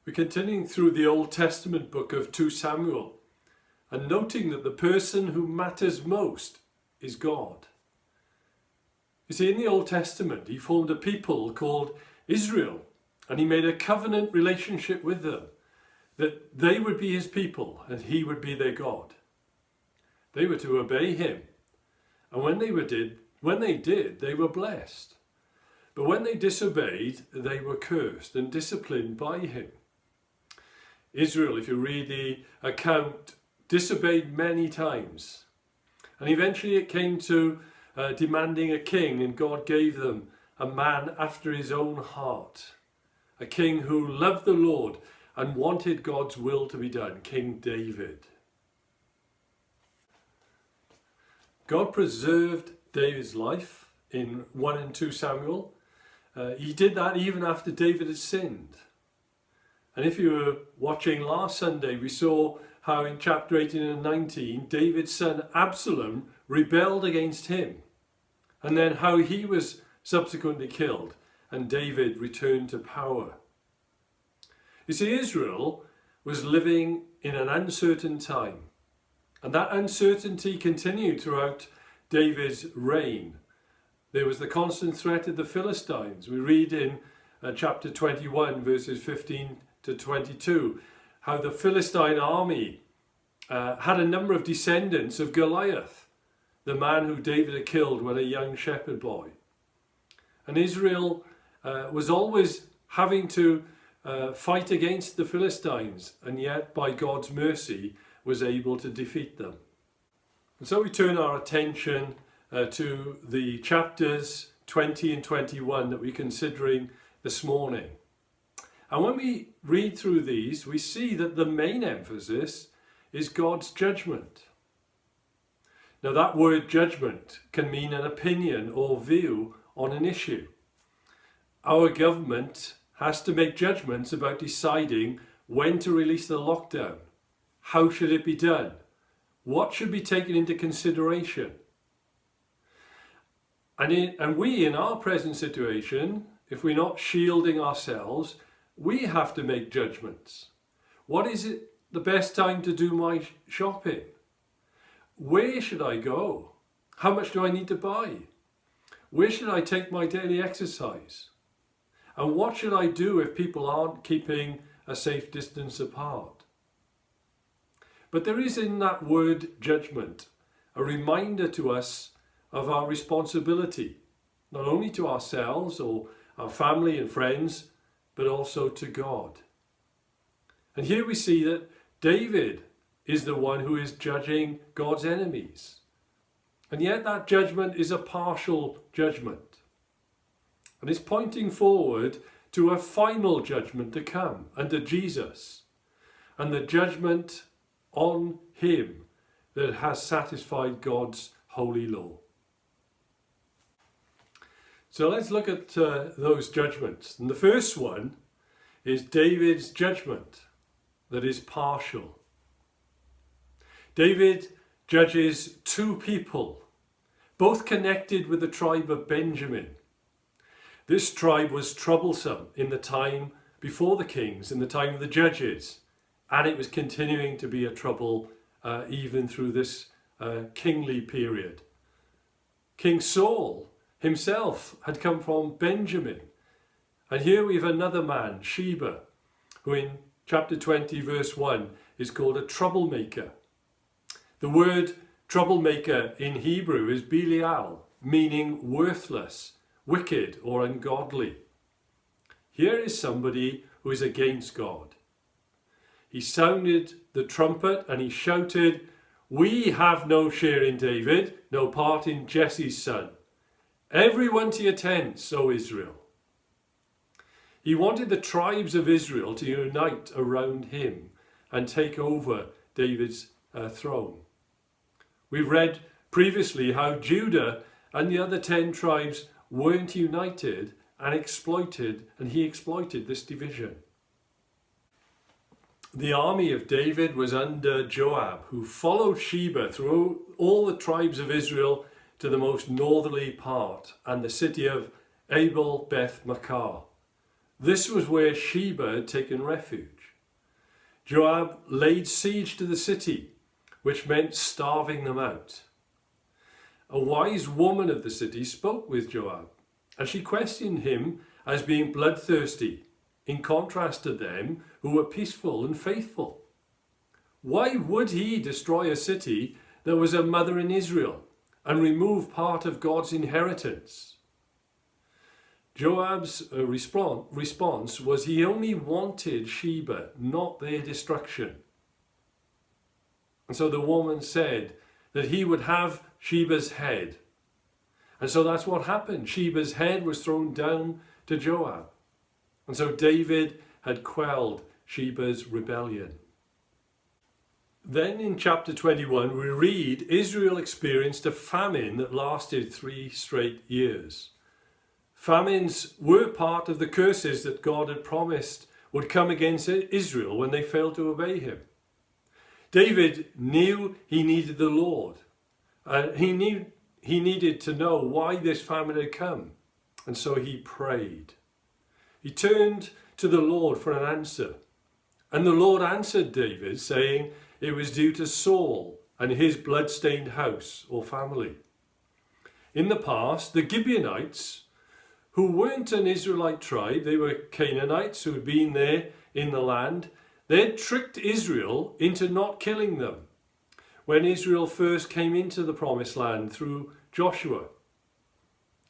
We're continuing through the Old Testament book of 2 Samuel and noting that the person who matters most is God. You see, in the Old Testament, he formed a people called Israel, and he made a covenant relationship with them, that they would be his people and he would be their God. They were to obey him, and when they did, they were blessed. But when they disobeyed, they were cursed and disciplined by him. Israel, if you read the account, disobeyed many times. And eventually it came to demanding a king, and God gave them a man after his own heart. A king who loved the Lord and wanted God's will to be done, King David. God preserved David's life in 1 and 2 Samuel. He did that even after David had sinned. And if you were watching last Sunday, we saw how in chapter 18 and 19, David's son Absalom rebelled against him. And then how he was subsequently killed and David returned to power. You see, Israel was living in an uncertain time. And that uncertainty continued throughout David's reign. There was the constant threat of the Philistines. We read in chapter 21, verses 15 to 22, how the Philistine army had a number of descendants of Goliath, the man who David had killed when a young shepherd boy. And Israel was always having to fight against the Philistines, and yet by God's mercy was able to defeat them. And so we turn our attention to the chapters 20 and 21 that we're considering this morning. And when we read through these, we see that the main emphasis is God's judgment. Now, that word judgment can mean an opinion or view on an issue. Our government has to make judgments about deciding when to release the lockdown. How should it be done? What should be taken into consideration? And we, in our present situation, if we're not shielding ourselves, we have to make judgments. What is it the best time to do my shopping? Where should I go? How much do I need to buy? Where should I take my daily exercise? And what should I do if people aren't keeping a safe distance apart? But there is in that word judgment a reminder to us of our responsibility, not only to ourselves or our family and friends, but also to God. And here we see that David is the one who is judging God's enemies. And yet that judgment is a partial judgment. And it's pointing forward to a final judgment to come under Jesus, and the judgment on him that has satisfied God's holy law. So let's look at those judgments. And the first one is David's judgment that is partial. David judges two people, both connected with the tribe of Benjamin. This tribe was troublesome in the time before the kings, in the time of the judges, and it was continuing to be a trouble even through this kingly period. King Saul himself had come from Benjamin. And here we have another man, Sheba, who in chapter 20 verse 1 is called a troublemaker. The word troublemaker in Hebrew is Belial, meaning worthless, wicked or ungodly. Here is somebody who is against God. He sounded the trumpet and he shouted, "We have no share in David, no part in Jesse's son. Everyone to your tents, O Israel." He wanted the tribes of Israel to unite around him and take over David's throne. We've read previously how Judah and the other 10 tribes weren't united and he exploited this division. The army of David was under Joab, who followed Sheba through all the tribes of Israel to the most northerly part and the city of Abel Beth Maachah. This was where Sheba had taken refuge. Joab laid siege to the city, which meant starving them out. A wise woman of the city spoke with Joab, and she questioned him as being bloodthirsty, in contrast to them who were peaceful and faithful. Why would he destroy a city that was a mother in Israel and remove part of God's inheritance? Joab's response was he only wanted Sheba, not their destruction. And so the woman said that he would have Sheba's head. And so that's what happened. Sheba's head was thrown down to Joab. And so David had quelled Sheba's rebellion. Then in chapter 21 we read Israel experienced a famine that lasted 3 straight years. Famines were part of the curses that God had promised would come against Israel when they failed to obey him. David knew he needed the Lord. He needed to know why this famine had come. And so he prayed. He turned to the Lord for an answer. And the Lord answered David, saying it was due to Saul and his blood-stained house or family. In the past, the Gibeonites, who weren't an Israelite tribe, they were Canaanites who had been there in the land, they had tricked Israel into not killing them when Israel first came into the promised land through Joshua.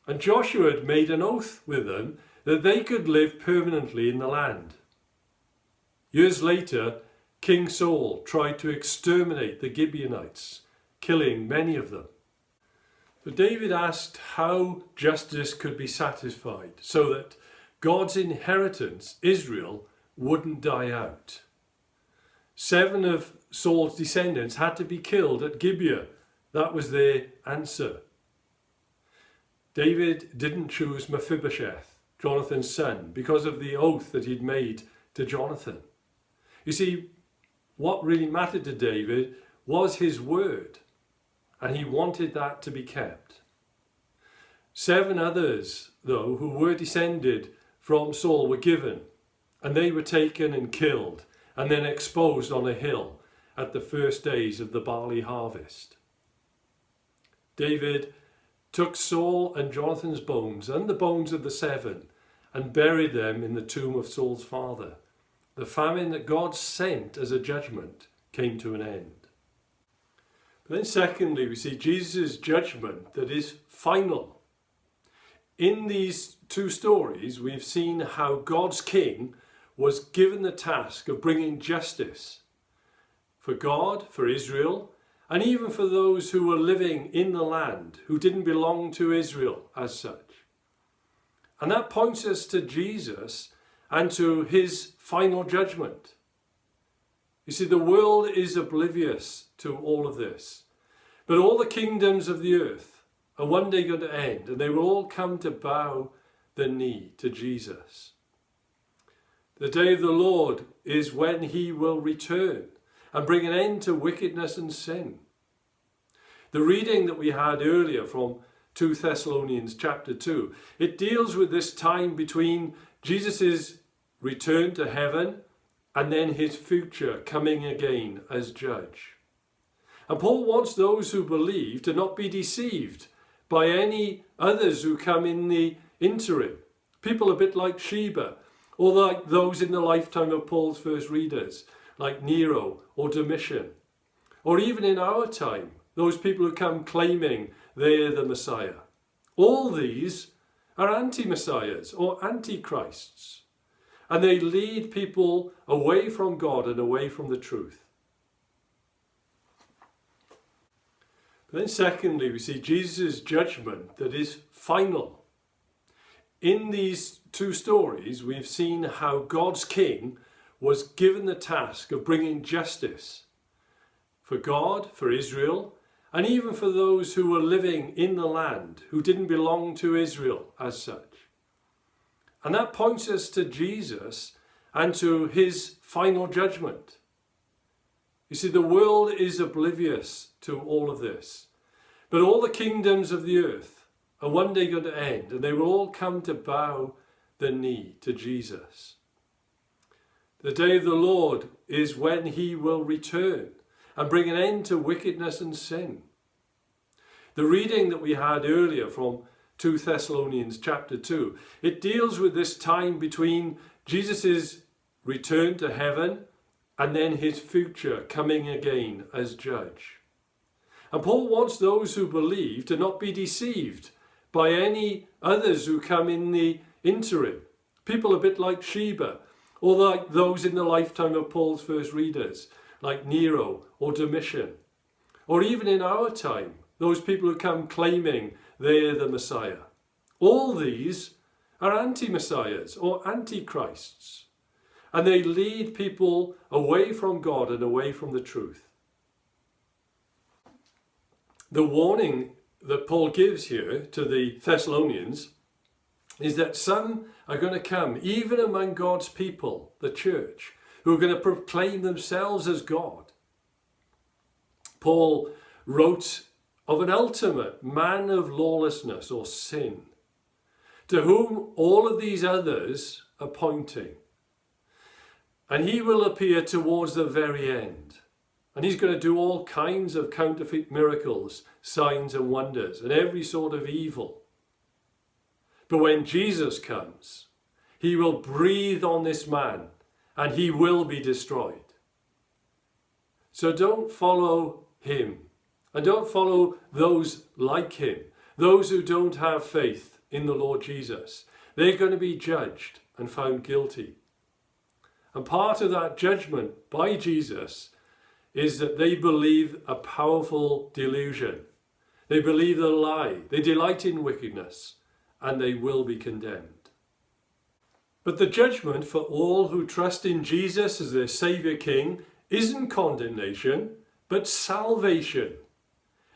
And Joshua had made an oath with them that they could live permanently in the land. Years later, King Saul tried to exterminate the Gibeonites, killing many of them. But David asked how justice could be satisfied so that God's inheritance, Israel, wouldn't die out. 7 of Saul's descendants had to be killed at Gibeah. That was their answer. David didn't choose Mephibosheth, Jonathan's son, because of the oath that he'd made to Jonathan. You see, what really mattered to David was his word, and he wanted that to be kept. 7 others, though, who were descended from Saul were given, and they were taken and killed, and then exposed on a hill at the first days of the barley harvest. David took Saul and Jonathan's bones and the bones of the 7 and buried them in the tomb of Saul's father. The famine that God sent as a judgment came to an end. But then secondly, we see Jesus' judgment that is final. In these 2 stories, we've seen how God's king was given the task of bringing justice for God, for Israel, and even for those who were living in the land, who didn't belong to Israel as such. And that points us to Jesus and to his final judgment. You see, the world is oblivious to all of this, but all the kingdoms of the earth are one day going to end, and they will all come to bow the knee to Jesus. The day of the Lord is when he will return and bring an end to wickedness and sin. The reading that we had earlier from 2 Thessalonians chapter 2, it deals with this time between Jesus' return to heaven and then his future coming again as judge. And Paul wants those who believe to not be deceived by any others who come in the interim. People a bit like Sheba, or like those in the lifetime of Paul's first readers, like Nero or Domitian. Or even in our time, those people who come claiming they're the Messiah. All these are anti-messiahs or antichrists. And they lead people away from God and away from the truth. But then secondly, we see Jesus' judgment that is final. In these 2 stories, we've seen how God's king was given the task of bringing justice for God, for Israel, and even for those who were living in the land, who didn't belong to Israel as such. And that points us to Jesus and to his final judgment. You see, the world is oblivious to all of this, but all the kingdoms of the earth are one day going to end, and they will all come to bow the knee to Jesus. The day of the Lord is when he will return and bring an end to wickedness and sin. The reading that we had earlier from 2 Thessalonians chapter 2, it deals with this time between Jesus' return to heaven and then his future coming again as judge. And Paul wants those who believe to not be deceived by any others who come in the interim. People a bit like Sheba, or like those in the lifetime of Paul's first readers, like Nero or Domitian. Or even in our time, those people who come claiming they're the Messiah. All these are anti-messiahs or antichrists. And they lead people away from God and away from the truth. The warning that Paul gives here to the Thessalonians is that some are going to come, even among God's people, the church, who are going to proclaim themselves as God. Paul wrote of an ultimate man of lawlessness or sin, to whom all of these others are pointing. And he will appear towards the very end. And he's going to do all kinds of counterfeit miracles, signs and wonders, and every sort of evil. But when Jesus comes, he will breathe on this man and he will be destroyed. So don't follow him, and don't follow those like him, those who don't have faith in the Lord Jesus. They're going to be judged and found guilty. And part of that judgment by Jesus is that they believe a powerful delusion. They believe the lie. They delight in wickedness, and they will be condemned. But the judgment for all who trust in Jesus as their Saviour King isn't condemnation, but salvation.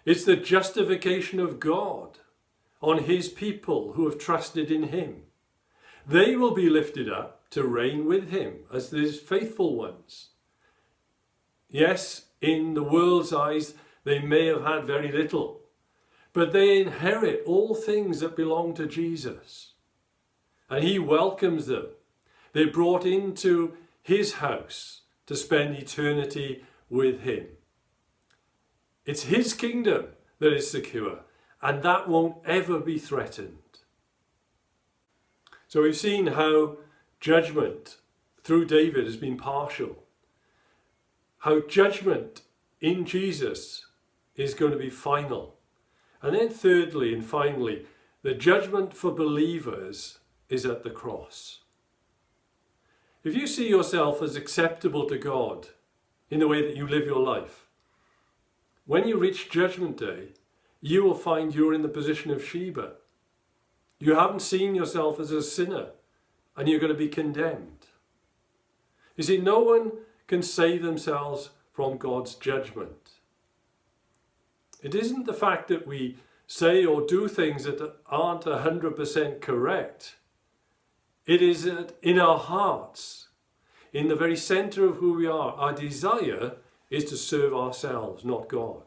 It's the justification of God on his people who have trusted in him. They will be lifted up to reign with him as his faithful ones. Yes, in the world's eyes, they may have had very little, but they inherit all things that belong to Jesus. And he welcomes them. They're brought into his house to spend eternity with him. It's his kingdom that is secure, and that won't ever be threatened. So we've seen how judgment through David has been partial. How judgment in Jesus is going to be final. And then thirdly and finally, the judgment for believers is at the cross. If you see yourself as acceptable to God in the way that you live your life, when you reach Judgment Day, you will find you're in the position of Sheba. You haven't seen yourself as a sinner, and you're going to be condemned. You see, no one can save themselves from God's judgment. It isn't the fact that we say or do things that aren't 100% correct. It is that in our hearts, in the very center of who we are, our desire is to serve ourselves, not God.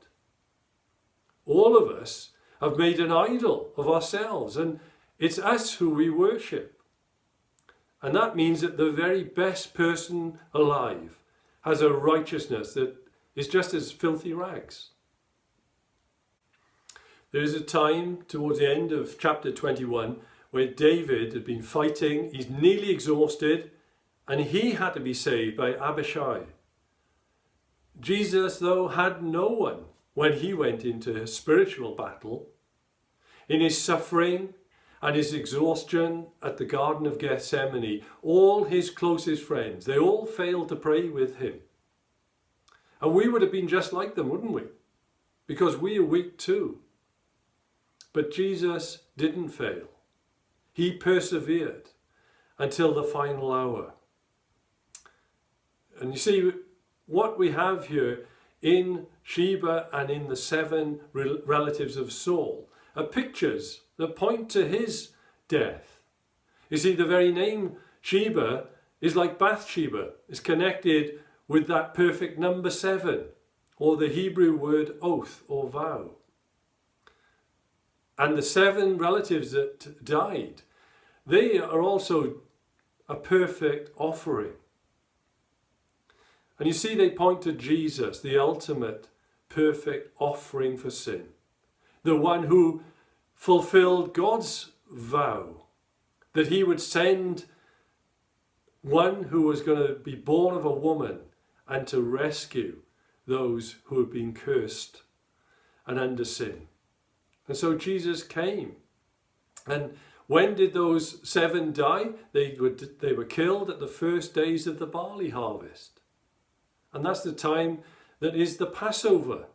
All of us have made an idol of ourselves, and it's us who we worship. And that means that the very best person alive has a righteousness that is just as filthy rags. There is a time towards the end of chapter 21 where David had been fighting, he's nearly exhausted, and he had to be saved by Abishai. Jesus, though, had no one when he went into a spiritual battle. In his suffering and his exhaustion at the Garden of Gethsemane, all his closest friends, they all failed to pray with him. And we would have been just like them, wouldn't we? Because we are weak too. But Jesus didn't fail. He persevered until the final hour. And you see, what we have here in Sheba and in the 7 relatives of Saul are pictures that point to his death. You see, the very name Sheba is like Bathsheba. It's connected with that perfect number 7, or the Hebrew word oath or vow. And the 7 relatives that died, they are also a perfect offering. And you see, they point to Jesus, the ultimate perfect offering for sin. The one who fulfilled God's vow that he would send one who was going to be born of a woman and to rescue those who had been cursed and under sin. And so Jesus came. And when did those 7 die? They were killed at the first days of the barley harvest. And that's the time that is the Passover.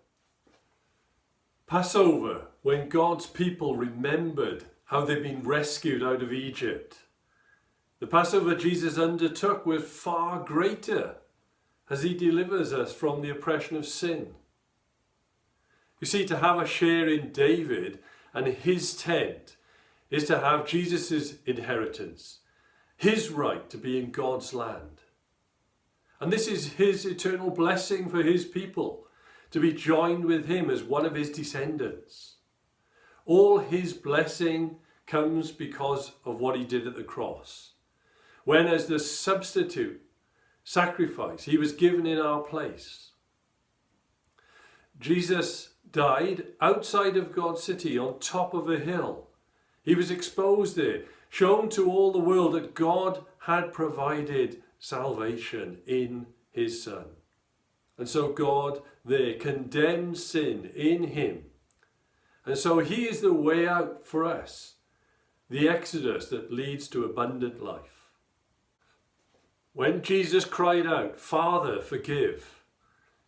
Passover, when God's people remembered how they'd been rescued out of Egypt. The Passover Jesus undertook was far greater as he delivers us from the oppression of sin. You see, to have a share in David and his tent is to have Jesus' inheritance, his right to be in God's land. And this is his eternal blessing for his people, to be joined with him as one of his descendants. All his blessing comes because of what he did at the cross, when as the substitute sacrifice, he was given in our place. Jesus died outside of God's city on top of a hill. He was exposed there, shown to all the world that God had provided salvation in his Son. And so God there condemned sin in him. And so he is the way out for us, the exodus that leads to abundant life. When Jesus cried out, "Father, forgive,"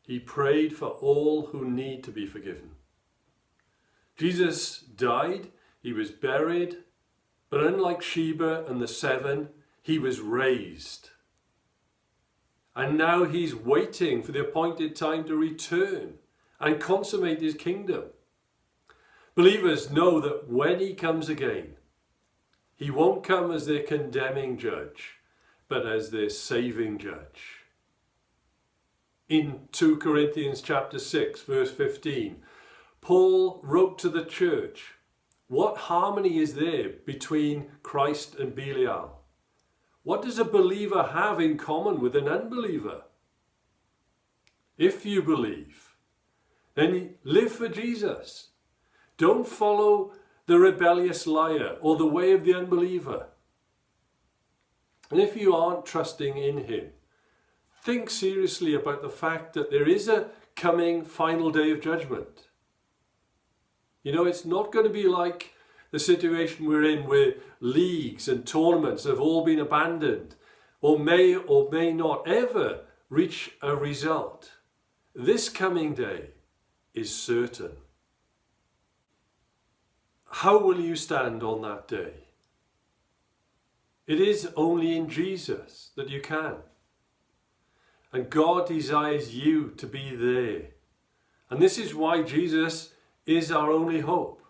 he prayed for all who need to be forgiven. Jesus died, he was buried, but unlike Sheba and the 7, he was raised. And now he's waiting for the appointed time to return and consummate his kingdom. Believers know that when he comes again, he won't come as their condemning judge, but as their saving judge. In 2 Corinthians chapter 6, verse 15, Paul wrote to the church, what harmony is there between Christ and Belial? What does a believer have in common with an unbeliever? If you believe, then live for Jesus. Don't follow the rebellious liar or the way of the unbeliever. And if you aren't trusting in him, think seriously about the fact that there is a coming final day of judgment. You know, it's not going to be like the situation we're in where leagues and tournaments have all been abandoned or may not ever reach a result. This coming day is certain. How will you stand on that day? It is only in Jesus that you can. And God desires you to be there. And this is why Jesus is our only hope.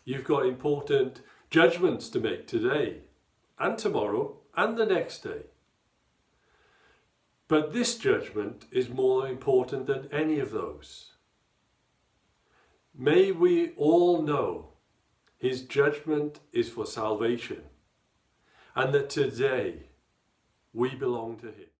You've got important judgments to make today and tomorrow and the next day. But this judgment is more important than any of those. May we all know his judgment is for salvation and that today we belong to him.